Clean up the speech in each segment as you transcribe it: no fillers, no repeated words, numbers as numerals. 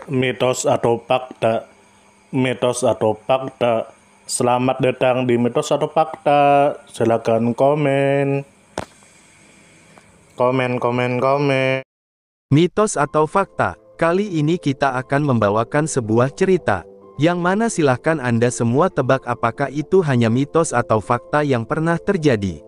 Mitos atau fakta? Mitos atau fakta? Selamat datang di mitos atau fakta. Silakan komen. Komen. Mitos atau fakta? Kali ini kita akan membawakan sebuah cerita, yang mana silahkan Anda semua tebak apakah itu hanya mitos atau fakta yang pernah terjadi.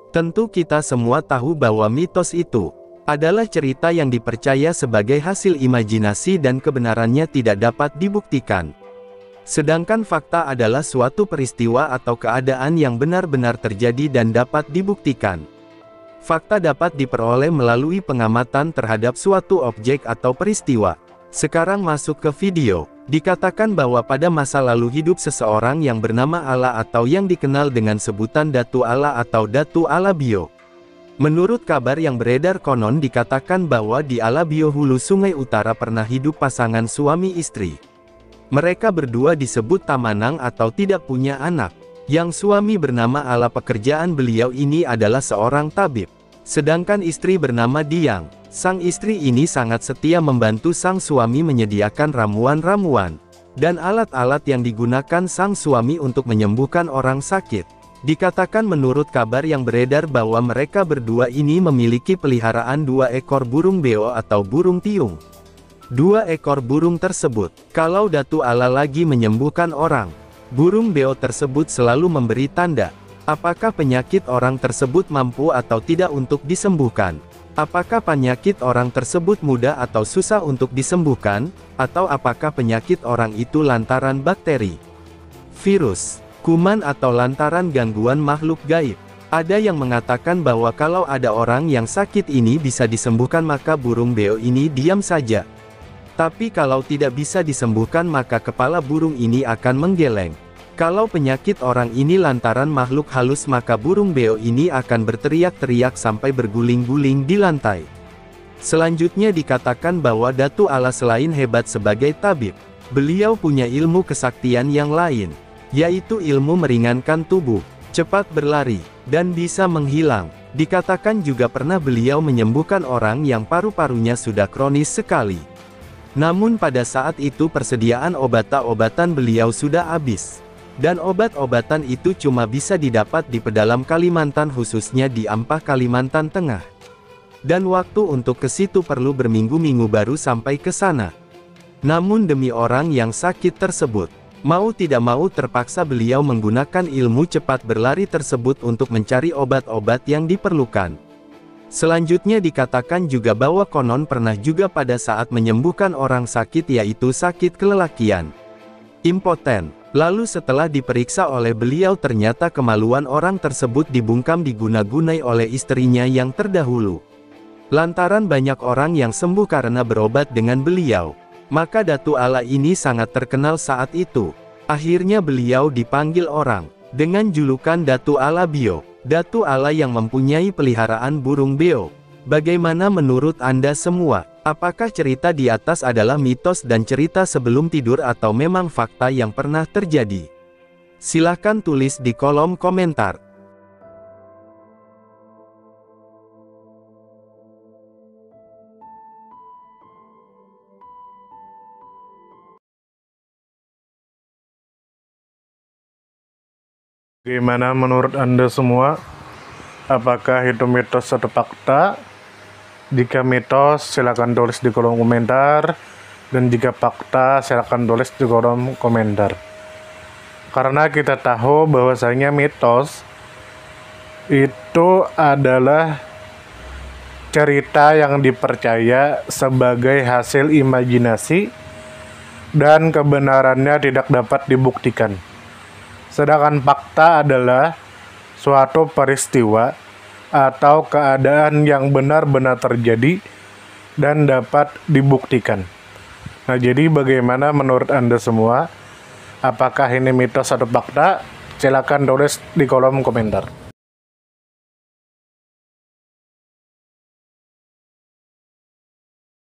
Tentu kita semua tahu bahwa mitos itu adalah cerita yang dipercaya sebagai hasil imajinasi dan kebenarannya tidak dapat dibuktikan. Sedangkan fakta adalah suatu peristiwa atau keadaan yang benar-benar terjadi dan dapat dibuktikan. Fakta dapat diperoleh melalui pengamatan terhadap suatu objek atau peristiwa. Sekarang masuk ke video. Dikatakan bahwa pada masa lalu hidup seseorang yang bernama Ala atau yang dikenal dengan sebutan Datu Ala atau Datu Alabio. Menurut kabar yang beredar konon dikatakan bahwa di Alabio hulu Sungai Utara pernah hidup pasangan suami istri. Mereka berdua disebut tamanang atau tidak punya anak. Yang suami bernama Ala, pekerjaan beliau ini adalah seorang tabib. Sedangkan istri bernama Diang. Sang istri ini sangat setia membantu sang suami menyediakan ramuan-ramuan dan alat-alat yang digunakan sang suami untuk menyembuhkan orang sakit. Dikatakan menurut kabar yang beredar bahwa mereka berdua ini memiliki peliharaan 2 ekor burung beo atau burung tiung. 2 ekor burung tersebut, kalau Datu Ala lagi menyembuhkan orang, burung beo tersebut selalu memberi tanda, apakah penyakit orang tersebut mampu atau tidak untuk disembuhkan. Apakah penyakit orang tersebut mudah atau susah untuk disembuhkan, atau apakah penyakit orang itu lantaran bakteri, virus, kuman atau lantaran gangguan makhluk gaib. Ada yang mengatakan bahwa kalau ada orang yang sakit ini bisa disembuhkan maka burung beo ini diam saja. Tapi kalau tidak bisa disembuhkan maka kepala burung ini akan menggeleng. Kalau penyakit orang ini lantaran makhluk halus maka burung beo ini akan berteriak-teriak sampai berguling-guling di lantai. Selanjutnya dikatakan bahwa Datu Ala selain hebat sebagai tabib, beliau punya ilmu kesaktian yang lain, yaitu ilmu meringankan tubuh, cepat berlari, dan bisa menghilang. Dikatakan juga pernah beliau menyembuhkan orang yang paru-parunya sudah kronis sekali. Namun pada saat itu persediaan obat-obatan beliau sudah habis. Dan obat-obatan itu cuma bisa didapat di pedalam Kalimantan, khususnya di Ampah, Kalimantan Tengah. Dan waktu untuk ke situ perlu berminggu-minggu baru sampai ke sana. Namun demi orang yang sakit tersebut, mau tidak mau terpaksa beliau menggunakan ilmu cepat berlari tersebut untuk mencari obat-obat yang diperlukan. Selanjutnya dikatakan juga bahwa konon pernah juga pada saat menyembuhkan orang sakit, yaitu sakit kelelakian, impoten. Lalu setelah diperiksa oleh beliau ternyata kemaluan orang tersebut dibungkam diguna-gunai oleh istrinya yang terdahulu. Lantaran banyak orang yang sembuh karena berobat dengan beliau, maka Datu Ala ini sangat terkenal saat itu. Akhirnya beliau dipanggil orang dengan julukan Datu Alabio, Datu Ala yang mempunyai peliharaan burung beo. Bagaimana menurut Anda semua? Apakah cerita di atas adalah mitos dan cerita sebelum tidur atau memang fakta yang pernah terjadi? Silahkan tulis di kolom komentar. Gimana menurut Anda semua? Apakah itu mitos atau fakta? Jika mitos, silakan tulis di kolom komentar. Dan jika fakta, silakan tulis di kolom komentar. Karena kita tahu bahwasanya mitos itu adalah cerita yang dipercaya sebagai hasil imajinasi dan kebenarannya tidak dapat dibuktikan. Sedangkan fakta adalah suatu peristiwa atau keadaan yang benar-benar terjadi dan dapat dibuktikan. Nah, jadi bagaimana menurut Anda semua? Apakah ini mitos atau fakta? Silakan tulis di kolom komentar.